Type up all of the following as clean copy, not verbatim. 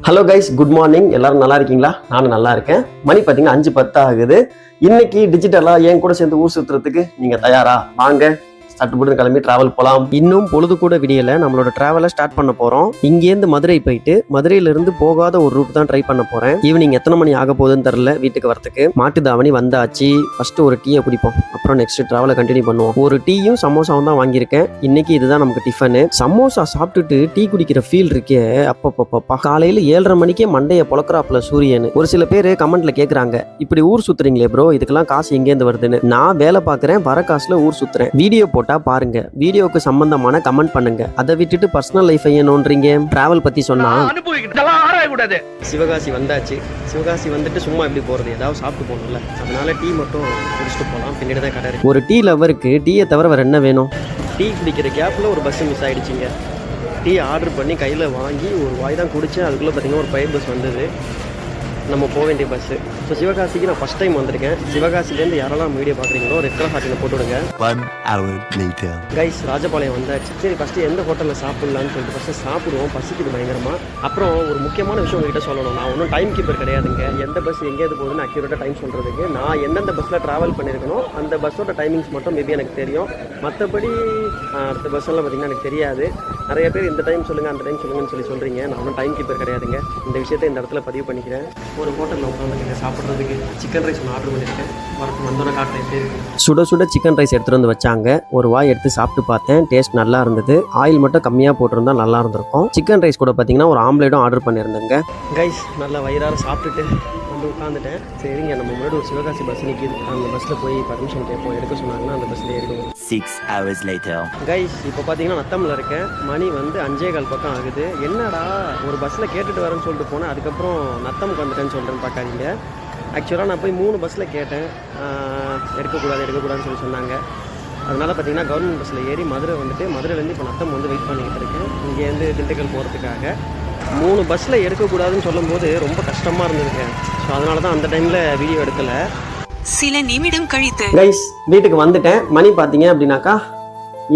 Hello guys, good morning. எல்லாரும் நல்லா இருக்கீங்களா? நானும் நல்லா இருக்கேன். மணி பார்த்தீங்கன்னா 5:10 ஆகுது. இன்னைக்கு டிஜிட்டலா என் கூட சேர்ந்து ஊர் சுத்துறதுக்கு நீங்க தயாரா? வாங்க சட்டுப்பட்டு கிளம்பி டிராவல் போலாம். இன்னும் பொழுது கூட விடியல. நம்மளோட டிராவலை ஸ்டார்ட் பண்ண போறோம். இங்கேருந்து மதுரை போயிட்டு மதுரையில இருந்து போகாத ஒரு ரூட் தான் ட்ரை பண்ண போறேன். ஈவினிங் எத்தனை மணி ஆக போகுதுன்னு தெரியல. வீட்டுக்கு வரதுக்கு மாட்டு தாவணி வந்தாச்சு. ஃபர்ஸ்ட் ஒரு டீயை குடிப்போம், அப்புறம் நெக்ஸ்ட் டிராவலை கண்டினியூ பண்ணுவோம். ஒரு டீயும் சமோசாவும் தான் வாங்கியிருக்கேன். இன்னைக்கு இதுதான் நமக்கு டிஃபனு. சமோசா சாப்பிட்டுட்டு டீ குடிக்கிற ஃபீல் இருக்கே அப்பப்பா. காலையில 7:30 மணிக்கே மண்டைய பொழக்கிறாப்புல சூரியன். ஒரு சில பேர் கமெண்ட்ல கேக்குறாங்க, இப்படி ஊர் சுத்துறீங்களே ப்ரோ, இதுக்கெல்லாம் காசு எங்கேருந்து வருதுன்னு. நான் வேலை பார்க்குறேன், வர காசுல ஊர் சுத்துறேன். வீடியோ போட்டா பாருங்க, வீடியோக்கு சம்பந்தமான கமெண்ட் பண்ணுங்க. அதை விட்டுட்டு பர்சனல் லைஃப் ஏனோன்றீங்க. டிராவல் பத்தி சொன்னா சிவகாசி வந்தாச்சு. சிவகாசி வந்துட்டு சும்மா எப்படி போறது, ஏதாவது சாப்பிட்டு போகணும்ல, அதனால டீ மட்டும் குடிச்சிட்டு போகலாம். பின்னாடி தான் கடை இருக்கு. ஒரு டீ லவருக்கு டீயை தவிர வேற என்ன வேணும்? டீ குடிக்கிற கேப்ல ஒரு பஸ் மிஸ் ஆயிடுச்சுங்க. டீ ஆர்டர் பண்ணி கையில் வாங்கி ஒரு வாய் தான் குடிச்சேன். அதுக்குள்ளே பார்த்தீங்கன்னா ஒரு பைப் பஸ் வந்தது, நம்ம போக வேண்டிய பஸ்ஸு. ஸோ சிவகாசிக்கு நான் ஃபஸ்ட் டைம் வந்திருக்கேன். சிவகாசிலேருந்து யாரெல்லாம் வீடியோ பார்க்குறீங்களோ ரெட் கலர் ஹாட்டில் போட்டு விடுங்க. 1 hour later. கைஸ், ராஜபாளையம் வந்தாச்சு. சரி, ஃபஸ்ட்டு எந்த ஹோட்டலில் சாப்பிட்லான்னு சொல்லிட்டு ஃபஸ்ட்டு சாப்பிடுவோம். பசிக்குது பயங்கரமாக. அப்புறம் ஒரு முக்கியமான விஷயம் உங்ககிட்ட சொல்லணும். நான் ஒன்றும் டைம் கீப்பர் கிடையாதுங்க. எந்த பஸ் எங்கேயாது போகுதுன்னு அக்யூரேட்டாக டைம் சொல்கிறதுக்கு. நான் எந்தெந்த பஸ்ஸில் ட்ராவல் பண்ணியிருக்கணும் அந்த பஸ்ஸோட டைமிங்ஸ் மட்டும் மேபி எனக்கு தெரியும். மற்றபடி அடுத்த பஸ்ஸெல்லாம் பார்த்திங்கன்னா எனக்கு தெரியாது. நிறைய பேர் இந்த டைம் சொல்லுங்கள் அந்த டைம் சொல்லுங்கன்னு சொல்கிறீங்க. நான் ஒன்றும் டைம் கீப்பர் கிடையாதுங்க. இந்த விஷயத்தை இந்த இடத்துல பதிவு பண்ணிக்கிறேன். ஒரு ஹோட்டலில் உட்காந்துருக்கேன் சாப்பிட்றதுக்கு. சிக்கன் ரைஸ் ஒன்று ஆர்டர் பண்ணியிருக்கேன். வரட்டும், வந்தோட காட்டுறேன். சுட சுட சிக்கன் ரைஸ் எடுத்துகிட்டு வந்து வச்சாங்க. ஒரு வாய் எடுத்து சாப்பிட்டு பார்த்தேன். டேஸ்ட் நல்லா இருந்தது. ஆயில் மட்டும் கம்மியாக போட்டிருந்தா நல்லா இருந்திருக்கும். சிக்கன் ரைஸ் கூட பார்த்தீங்கன்னா ஒரு ஆம்லேட்டும் ஆர்டர் பண்ணியிருந்தேங்க. கைஸ், நல்லா வயிறார சாப்பிட்டுட்டு வந்து உட்காந்துட்டேன். சரிங்க, நம்ம முன்னாடி ஒரு சிவகாசி பஸ் நிற்கிது. அந்த பஸ்ஸில் போய் பர்மிஷன் கேட்போம். எடுக்க சொன்னாங்கன்னா அந்த பஸ்ஸில் ஏறிடுவோம். 6 hours later. கைஸ், இப்போ பார்த்தீங்கன்னா நத்தமில் இருக்கேன். மணி வந்து 5:15 பக்கம் ஆகுது. என்னடா ஒரு பஸ்ஸில் கேட்டுட்டு வரேன்னு சொல்லிட்டு போனேன், அதுக்கப்புறம் நத்தமுக்கு வந்துட்டேன்னு சொல்கிறேன்னு பார்க்காதீங்க. ஆக்சுவலாக நான் போய் 3 பஸ்ஸில் கேட்டேன், எடுக்கக்கூடாதுன்னு சொல்லி சொன்னாங்க. அதனால் பார்த்தீங்கன்னா கவர்மெண்ட் பஸ்ஸில் ஏறி மதுரை வந்துட்டு மதுரையிலேருந்து இப்போ நத்தம் வந்து வெயிட் பண்ணிக்கிட்டு இருக்கேன். இங்கேருந்து திண்டுக்கல் போகிறதுக்காக 3 பஸ்ஸில் எடுக்கக்கூடாதுன்னு சொல்லும்போது ரொம்ப கஷ்டமாக இருந்ததுங்க. ஸோ அதனால தான் அந்த டைமில் வீடியோ எடுக்கலை. சில நிமிடம் கழித்து கைஸ், வீட்டுக்கு வந்துட்டேன். மணி பார்த்தீங்க அப்படின்னாக்கா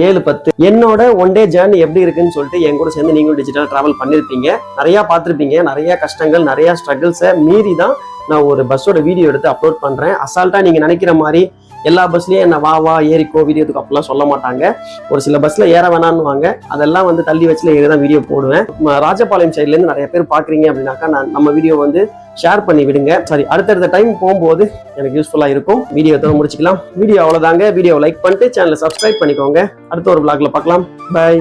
7:10. என்னோட ஒன் டே ஜேர்னி எப்படி இருக்குன்னு சொல்லிட்டு என் கூட சேர்ந்து நீங்களும் டிஜிட்டல் ட்ராவல் பண்ணியிருப்பீங்க. நிறையா பார்த்துருப்பீங்க. நிறையா கஷ்டங்கள், நிறையா ஸ்ட்ரகிள்ஸை மீறி தான் நான் ஒரு பஸ்ஸோட வீடியோ எடுத்து அப்லோட் பண்ணுறேன். அசால்ட்டாக நீங்கள் நினைக்கிற மாதிரி எல்லா பஸ்லேயும் என்ன வா ஏறிக்கோ வீடியோத்துக்கு அப்படிலாம் சொல்ல மாட்டாங்க. ஒரு சில பஸ்ஸில் ஏற வேணான்னுவாங்க. அதெல்லாம் வந்து தள்ளி வச்சுல ஏறி தான் வீடியோ போடுவேன். ராஜபாளையம் சைட்லேருந்து நிறைய பேர் பார்க்குறீங்க அப்படின்னாக்கா நம்ம வீடியோ வந்து ஷேர் பண்ணி விடுங்க. சரி, அடுத்தடுத்த டைம் போகும்போது எனக்கு யூஸ்ஃபுல்லாக இருக்கும். வீடியோ முடிச்சுக்கலாம். வீடியோ அவ்வளோதாங்க. வீடியோ லைக் பண்ணிட்டு சேனலை சப்ஸ்கிரைப் பண்ணிக்கோங்க. அடுத்த ஒரு vlogல பார்க்கலாம். பை.